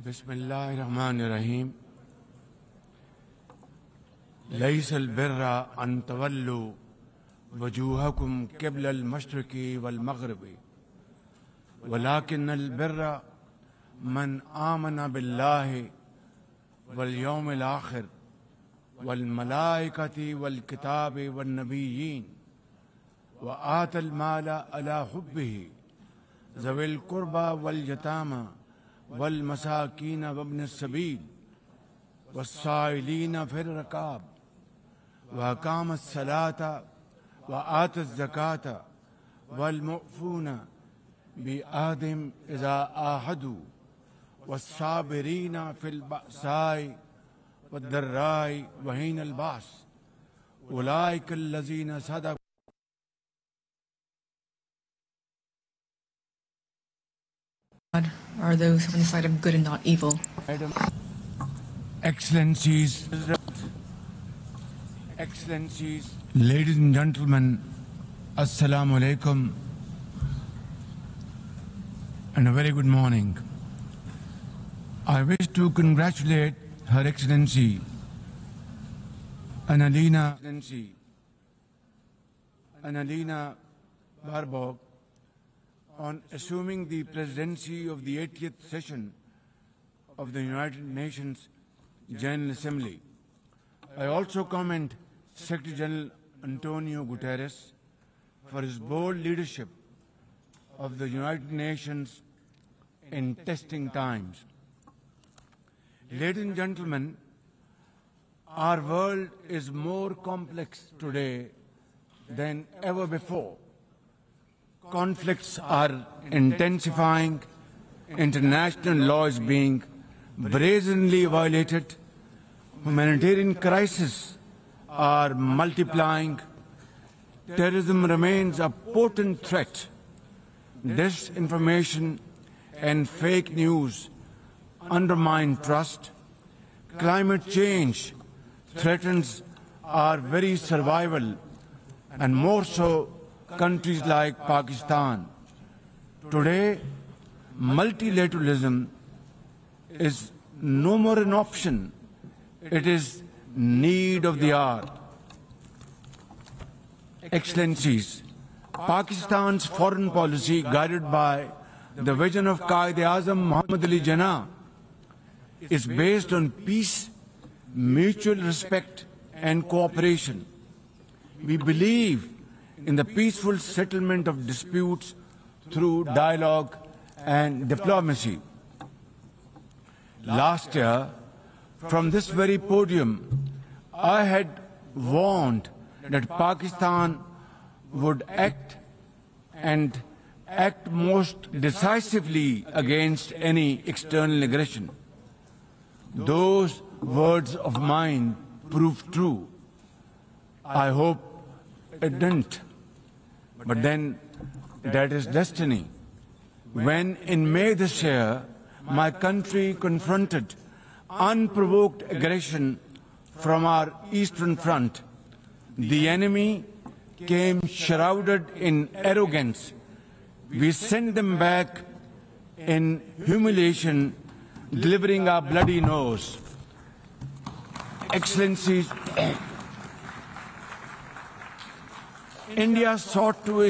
بسم الله الرحمن الرحيم. ليس البر أن تولوا وجوهكم قبل المشرق والمغرب ولكن البر من آمن بالله واليوم الآخر والملائكة والكتاب والنبيين وآتى المال على حبه ذوي القربى واليتامى والمساكين وابن السبيل والسائلين في الرقاب وأقام الصلاة وآتى الزكاة والمؤفون بعهدهم إذا عاهدوا والصابرين في البأساء والضراء وحين البأس أولئك الذين صدقوا. Are those on the side of good and not evil. Excellencies, ladies and gentlemen, Assalamu alaikum and a very good morning. I wish to congratulate Her Excellency Annalena Baerbock on assuming the presidency of the 80th session of the United Nations General Assembly. I also commend Secretary General Antonio Guterres for his bold leadership of the United Nations in testing times. Ladies and gentlemen, our world is more complex today than ever before. Conflicts are intensifying, international law is being brazenly violated, humanitarian crises are multiplying, terrorism remains a potent threat, disinformation and fake news undermine trust, climate change threatens our very survival, and more so countries like Pakistan. Today, multilateralism is no more an option. It is need of the hour. Excellencies, Pakistan's foreign policy, guided by the vision of Quaid-e-Azam Muhammad Ali Jinnah, is based on peace, mutual respect and cooperation. We believe in the peaceful settlement of disputes through dialogue and diplomacy. Last year, from this very podium, I had warned that Pakistan would act most decisively against any external aggression. Those words of mine proved true. I hope it didn't. But then, that is destiny. When in May this year, my country confronted unprovoked aggression from our eastern front, the enemy came shrouded in arrogance. We sent them back in humiliation, delivering our bloody nose. Excellencies, India sought to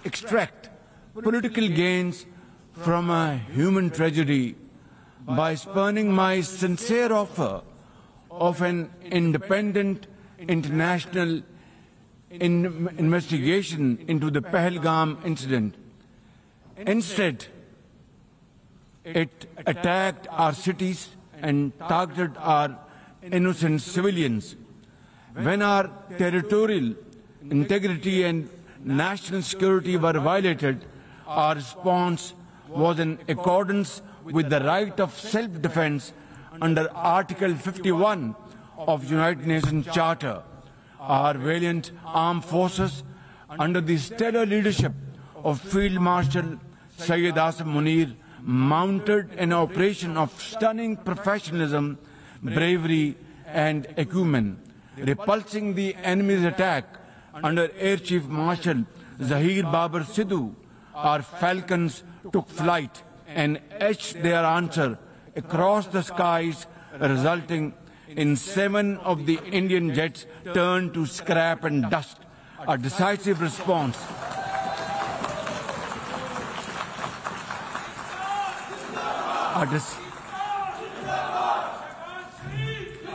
extract political gains from a human tragedy by spurning my sincere offer of an independent international investigation into the Pahalgam incident. Instead, it attacked our cities and targeted our innocent civilians. When our territorial integrity and national security were violated, our response was in accordance with the right of self-defense under Article 51 of United Nations Charter. Our valiant armed forces, under the stellar leadership of Field Marshal Syed Asim Munir, mounted an operation of stunning professionalism, bravery and acumen, repulsing the enemy's attack under Air Chief Marshal Zahir Babar Sidhu. Our falcons took flight and etched their answer across the skies, resulting in 7 of the Indian jets turned to scrap and dust. A decisive response.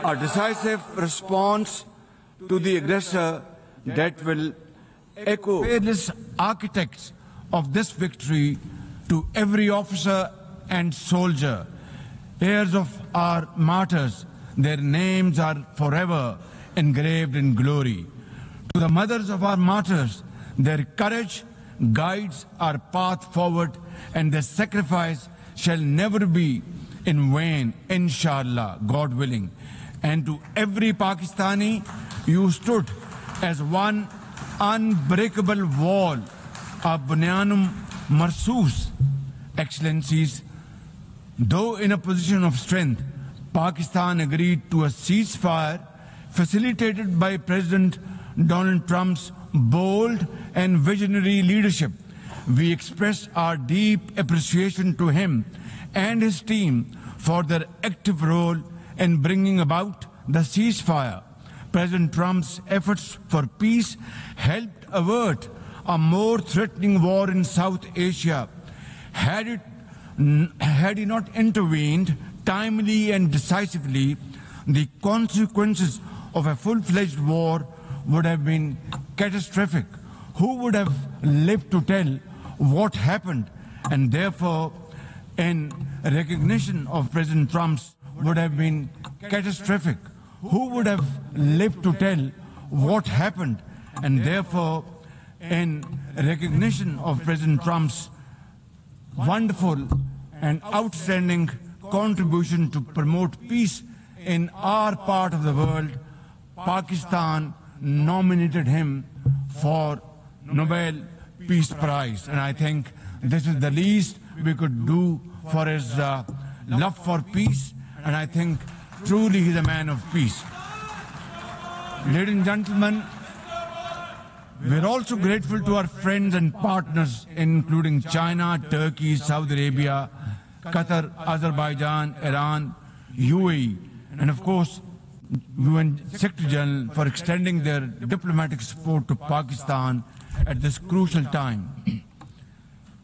A decisive response to the aggressor that will echo fearless architects of this victory to every officer and soldier, heirs of our martyrs. Their names are forever engraved in glory. To the mothers of our martyrs, their courage guides our path forward, and their sacrifice shall never be in vain, inshallah, God willing. And to every Pakistani, you stood as one unbreakable wall, a bunyanum marsus. Excellencies, though in a position of strength, Pakistan agreed to a ceasefire facilitated by President Donald Trump's bold and visionary leadership. We express our deep appreciation to him and his team for their active role in bringing about the ceasefire. President Trump's efforts for peace helped avert a more threatening war in South Asia. Had he not intervened timely and decisively, the consequences of a full-fledged war would have been catastrophic. Who would have lived to tell what happened? And therefore, in recognition of President Trump's would have been catastrophic. Who would have lived to tell what happened? And therefore, in recognition of President Trump's wonderful and outstanding contribution to promote peace in our part of the world, Pakistan nominated him for Nobel Peace Prize. And I think this is the least we could do for his love for peace. And I think truly he's a man of peace. Ladies and gentlemen, we're also grateful to our friends and partners, including China, Turkey, Saudi Arabia, Qatar, Azerbaijan, Iran, UAE, and of course, UN Secretary General for extending their diplomatic support to Pakistan at this crucial time.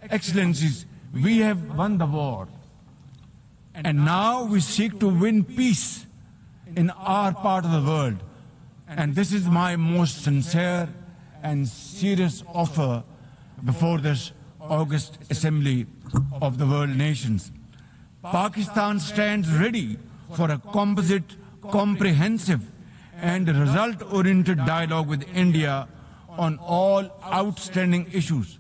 Excellencies, we have won the war, and now we seek to win peace in our part of the world. And this is my most sincere and serious offer before this August Assembly of the World Nations. Pakistan stands ready for a composite, comprehensive and result-oriented dialogue with India on all outstanding issues.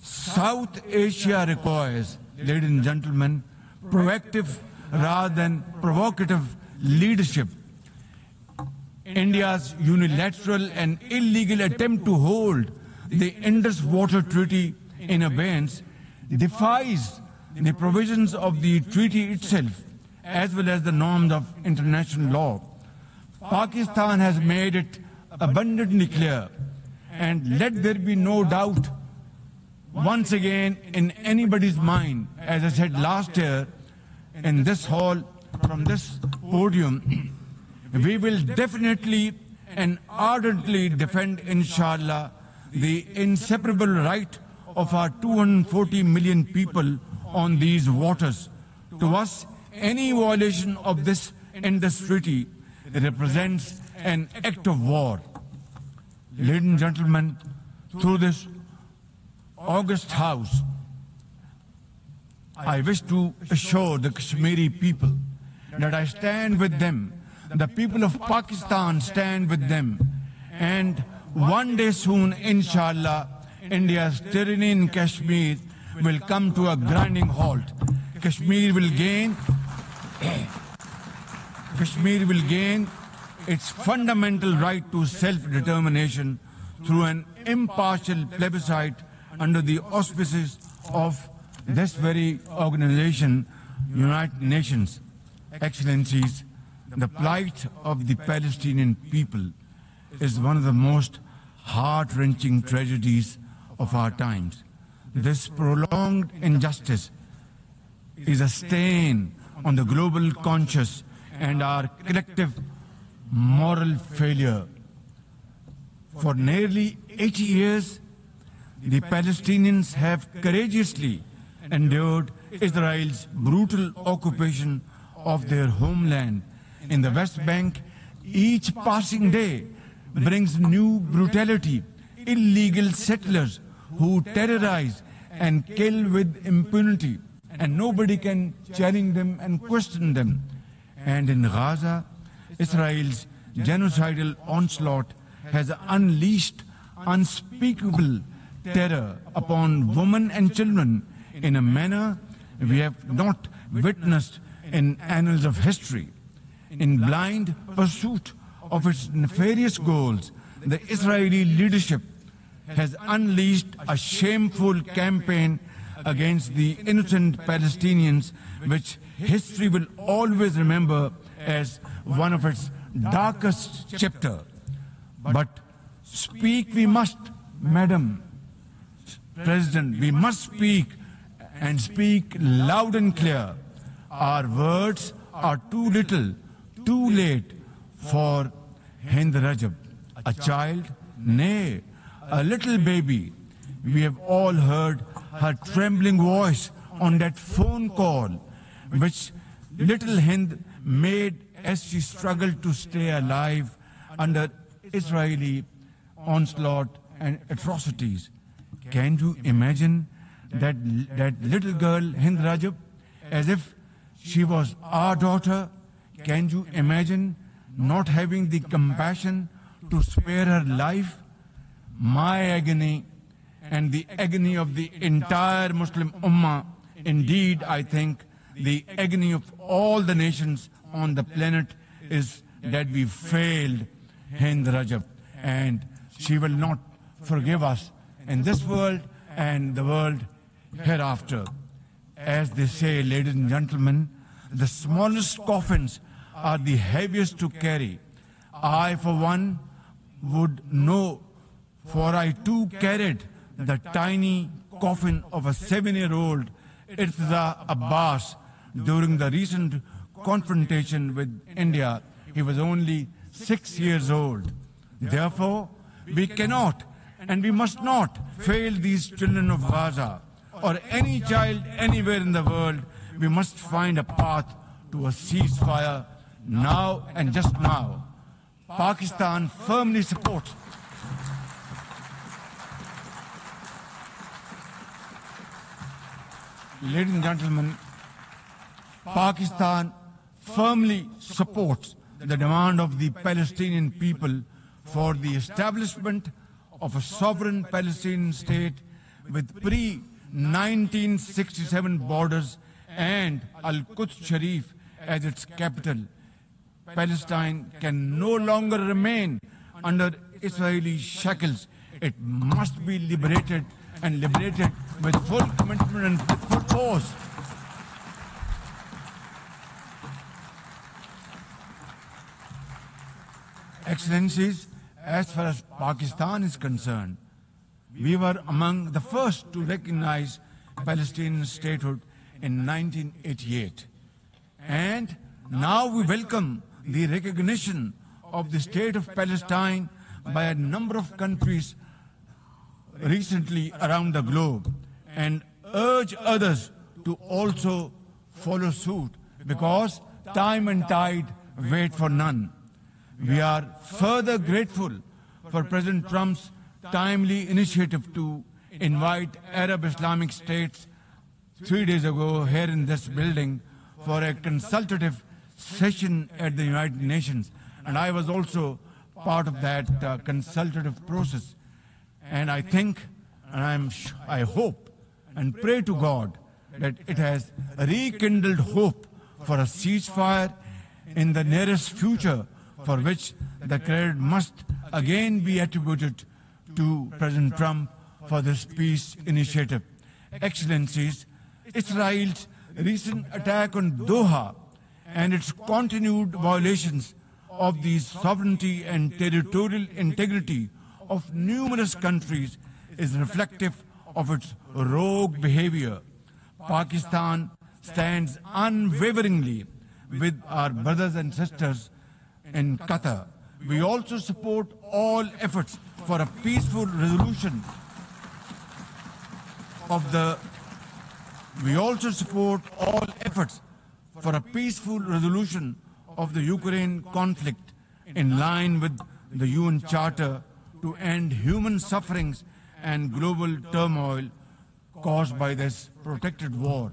South Asia requires, ladies and gentlemen, proactive rather than provocative leadership. India's unilateral and illegal attempt to hold the Indus Water Treaty in abeyance defies the provisions of the treaty itself as well as the norms of international law. Pakistan has made it abundantly clear, and let there be no doubt once again in anybody's mind, as I said last year in this hall, from this podium, we will definitely and ardently defend, inshallah, the inseparable right of our 240 million people on these waters. To us, any violation of this Indus Treaty represents an act of war. Ladies and gentlemen, through this august House, I wish to assure the Kashmiri people that I stand with them. The people of Pakistan stand with them. And one day soon, inshallah, India's tyranny in Kashmir will come to a grinding halt. Kashmir will gain its fundamental right to self-determination through an impartial plebiscite under the auspices of this very organization, United Nations. Excellencies, the plight of the Palestinian people is one of the most heart-wrenching tragedies of our times. This prolonged injustice is a stain on the global conscience and our collective moral failure. For nearly 80 years, the Palestinians have courageously endured Israel's brutal occupation of their homeland in the West Bank. Each passing day brings new brutality, illegal settlers who terrorize and kill with impunity, and nobody can challenge them and question them. And in Gaza, Israel's genocidal onslaught has unleashed unspeakable terror upon women and children in a manner we have not witnessed in annals of history. In blind pursuit of its nefarious goals, the Israeli leadership has unleashed a shameful campaign against the innocent Palestinians, which history will always remember as one of its darkest chapters. But speak we must, Madam President, we must speak, and speak loud and clear. Our words are too little, too late for Hind Rajab, a child, nay, a little baby. We have all heard her trembling voice on that phone call, which little Hind made as she struggled to stay alive under Israeli onslaught and atrocities. Can you imagine that little girl, Hind Rajab, as if she was our daughter? Can you imagine not having the compassion to spare her life? My agony and the agony of the entire Muslim Ummah, indeed, I think, the agony of all the nations on the planet is that we failed Hind Rajab, and she will not forgive us in this world and the world hereafter. As they say, ladies and gentlemen, the smallest coffins are the heaviest to carry. I, for one, would know, for I too carried the tiny coffin of a 7-year-old Irtiza Abbas during the recent confrontation with India. He was only 6 years old. Therefore, we cannot and we must not fail these children of Gaza or any child anywhere in the world. We must find a path to a ceasefire now and just now. Pakistan firmly supports Ladies and gentlemen, Pakistan firmly supports the demand of the Palestinian people for the establishment of a sovereign Palestinian state with pre-1967 borders and Al-Quds Sharif as its capital. Palestine can no longer remain under Israeli shackles. It must be liberated, and liberated with full commitment and with full force. Excellencies, as far as Pakistan is concerned, we were among the first to recognize Palestinian statehood in 1988. And now we welcome the recognition of the state of Palestine by a number of countries recently around the globe, and urge others to also follow suit, because time and tide wait for none. We are further grateful for President Trump's timely initiative to invite Arab Islamic states 3 days ago here in this building for a consultative session at the United Nations. And I was also part of that consultative process. And I think, and I hope and pray to God that it has rekindled hope for a ceasefire in the nearest future, for which the credit must again be attributed to President Trump for this peace initiative. Excellencies, Israel's recent attack on Doha and its continued violations of the sovereignty and territorial integrity of numerous countries is reflective of its rogue behavior. Pakistan stands unwaveringly with our brothers and sisters in Qatar. We also support all efforts for a peaceful resolution of the Ukraine conflict in line with the UN Charter to end human sufferings and global turmoil caused by this protracted war.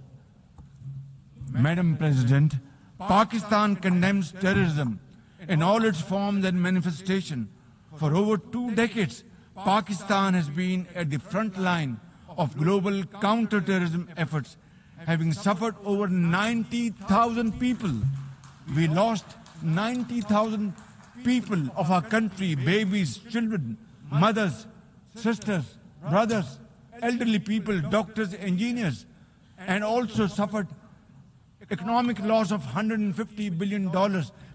Madam President, Pakistan condemns terrorism in all its forms and manifestation. For over 2 decades, Pakistan has been at the front line of global counter-terrorism efforts, having suffered over 90,000 people. We lost 90,000 people of our country, babies, children, mothers, sisters, brothers, elderly people, doctors, engineers, and also suffered economic loss of $150 billion.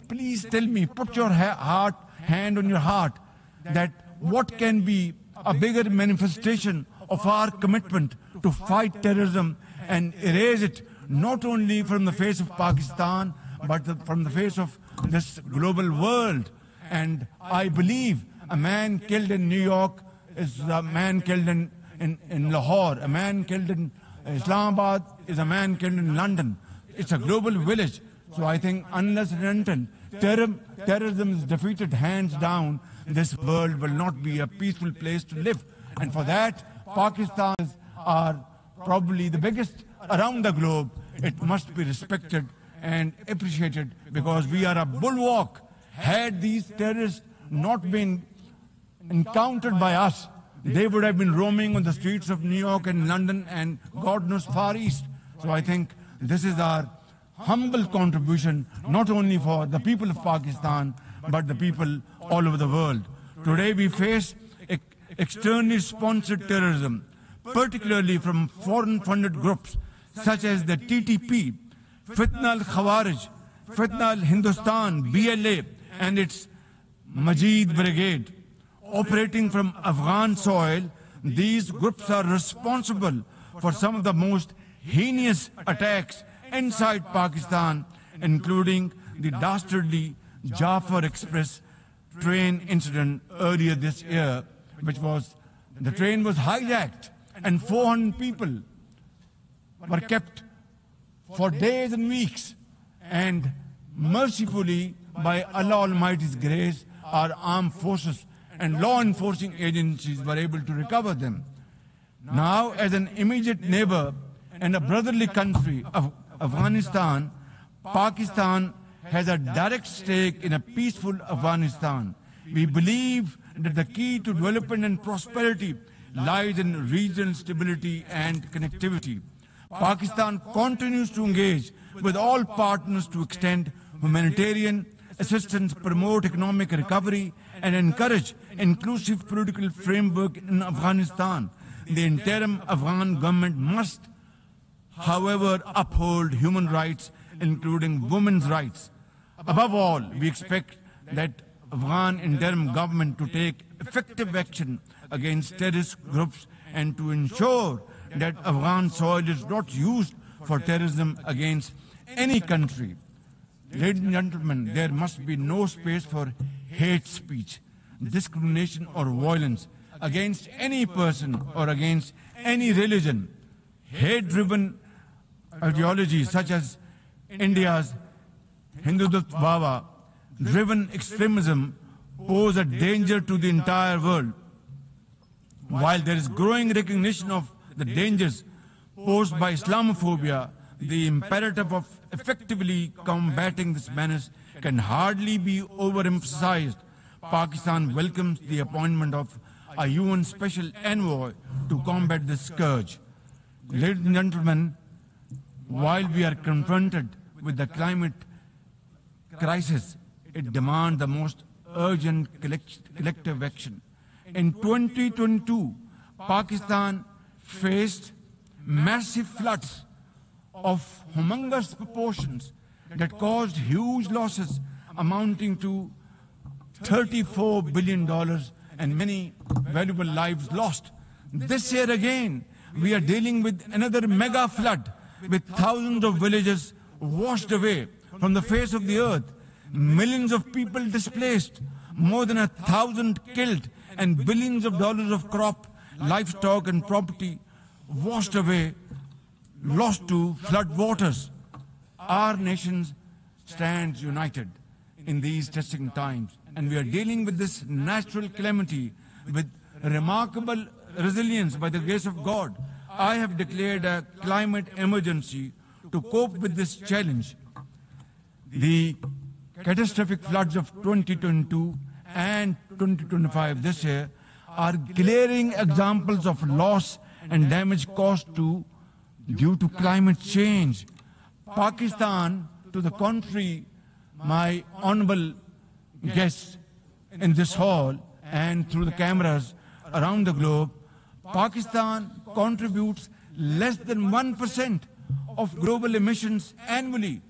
Please tell me, put your hand on your heart, that what can be a bigger manifestation of our commitment to fight terrorism and erase it not only from the face of Pakistan, but from the face of this global world. And I believe a man killed in New York is a man killed in Lahore, a man killed in Islamabad is a man killed in London. It's a global village. So I think unless and until terrorism is defeated hands down, this world will not be a peaceful place to live. And for that, Pakistan are probably the biggest around the globe. It must be respected and appreciated because we are a bulwark. Had these terrorists not been encountered by us, they would have been roaming on the streets of New York and London and God knows far east. So I think this is our humble contribution, not only for the people of Pakistan, but the people all over the world. Today we face externally sponsored terrorism, particularly from foreign-funded groups such as the TTP, Fitna al-Khawarij, Fitna al-Hindustan, BLA, and its Majid Brigade. Operating from Afghan soil, these groups are responsible for some of the most heinous attacks inside Pakistan, including the dastardly Jafar Express train incident earlier this year, the train was hijacked and 400 people were kept for days and weeks. And mercifully, by Allah Almighty's grace, our armed forces and law enforcing agencies were able to recover them. Now, as an immediate neighbor and a brotherly country of Afghanistan, Pakistan has a direct stake in a peaceful Afghanistan. We believe that the key to development and prosperity lies in regional stability and connectivity. Pakistan continues to engage with all partners to extend humanitarian assistance, promote economic recovery, and encourage inclusive political framework in Afghanistan. The interim Afghan government must, however, uphold human rights, including women's rights. Above all, we expect that Afghan interim government to take effective action against terrorist groups and to ensure that Afghan soil is not used for terrorism against any country. Ladies and gentlemen, there must be no space for hate speech, discrimination or violence against any person or against any religion. Hate-driven ideologies such as India's Hindutva driven extremism pose a danger to the entire world. While there is growing recognition of the dangers posed by Islamophobia, the imperative of effectively combating this menace can hardly be overemphasized. Pakistan welcomes the appointment of a UN Special Envoy to combat this scourge. Ladies and gentlemen, while we are confronted with the climate crisis, it demands the most urgent collective action. In 2022, Pakistan faced massive floods of humongous proportions that caused huge losses amounting to $34 billion and many valuable lives lost. This year again, we are dealing with another mega flood with thousands of villages washed away from the face of the earth, millions of people displaced, more than 1,000 killed, and billions of dollars of crop, livestock, and property washed away, lost to flood waters. Our nation stands united in these testing times, and we are dealing with this natural calamity with remarkable resilience by the grace of God. I have declared a climate emergency to cope with this challenge. The catastrophic floods of 2022 and 2025 this year are glaring examples of loss and damage caused due to climate change. Pakistan, to the contrary, my honorable guests in this hall and through the cameras around the globe, Pakistan contributes less than 1% of global emissions annually,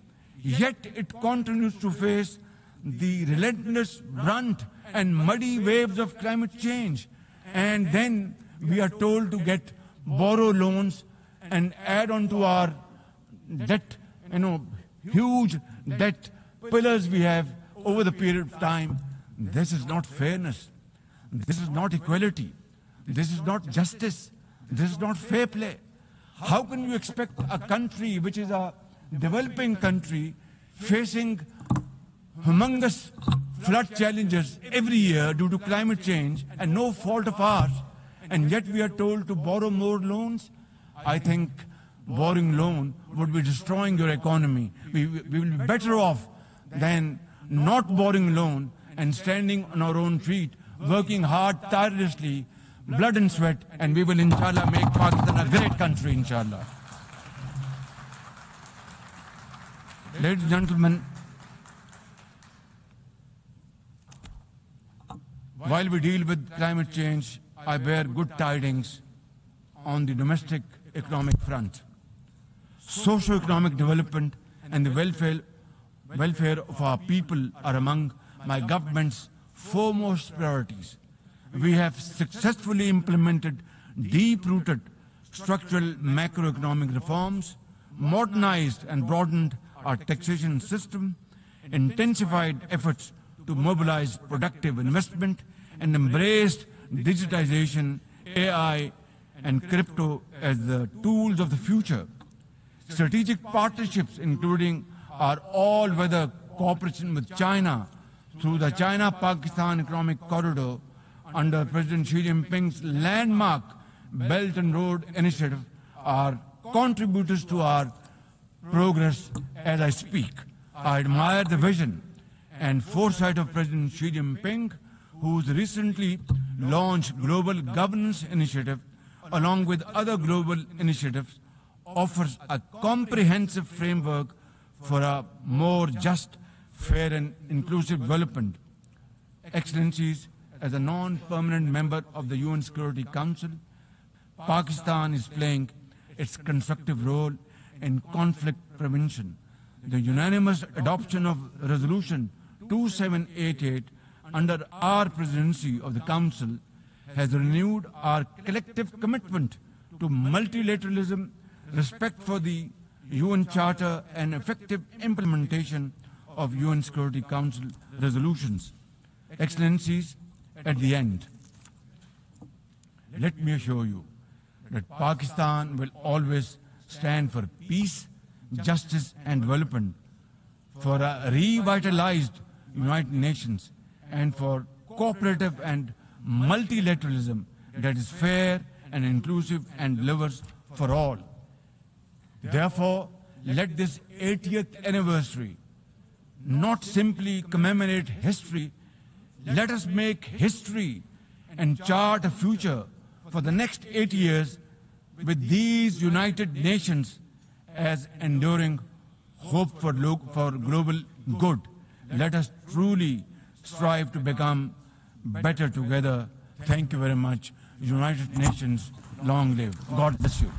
yet it continues to face the relentless brunt and muddy waves of climate change. And then we are told to borrow loans and add on to our debt, huge debt pillars we have over the period of time. This is not fairness. This is not equality. This is not justice. This is not fair play. How can you expect a country which is a developing country facing humongous flood challenges every year due to climate change and no fault of ours, and yet we are told to borrow more loans? I think borrowing loan would be destroying your economy. We will be better off than not borrowing loan and standing on our own feet, working hard, tirelessly, blood and sweat, and we will, inshallah, make Pakistan a great country, inshallah. Ladies and gentlemen, while we deal with climate change, I bear good tidings on the domestic economic front. Socio-economic development and the welfare of our people are among my government's foremost priorities. We have successfully implemented deep-rooted structural macroeconomic reforms, modernized and broadened our taxation system, intensified efforts to mobilize productive investment, and embraced digitization, AI, and crypto as the tools of the future. Strategic partnerships, including our all-weather cooperation with China through the China-Pakistan Economic Corridor under President Xi Jinping's landmark Belt and Road Initiative, are contributors to our progress as I speak. I admire the vision and foresight of President Xi Jinping, whose recently launched Global Governance Initiative, along with other global initiatives, offers a comprehensive framework for a more just, fair, and inclusive development. Excellencies, as a non-permanent member of the UN Security Council, Pakistan is playing its constructive role in conflict prevention. The unanimous adoption of Resolution 2788 under our presidency of the Council has renewed our collective commitment to multilateralism, respect for the UN Charter, and effective implementation of UN Security Council resolutions. Excellencies, at the end, let me assure you that Pakistan will always stand for peace, justice, and development, for a revitalized United Nations, and for cooperative and multilateralism that is fair and inclusive and delivers for all. Therefore, let this 80th anniversary not simply commemorate history. Let us make history and chart a future for the next 80 years with these United Nations as enduring hope for global good. Let us truly strive to become better together. Thank you very much. United Nations, long live. God bless you.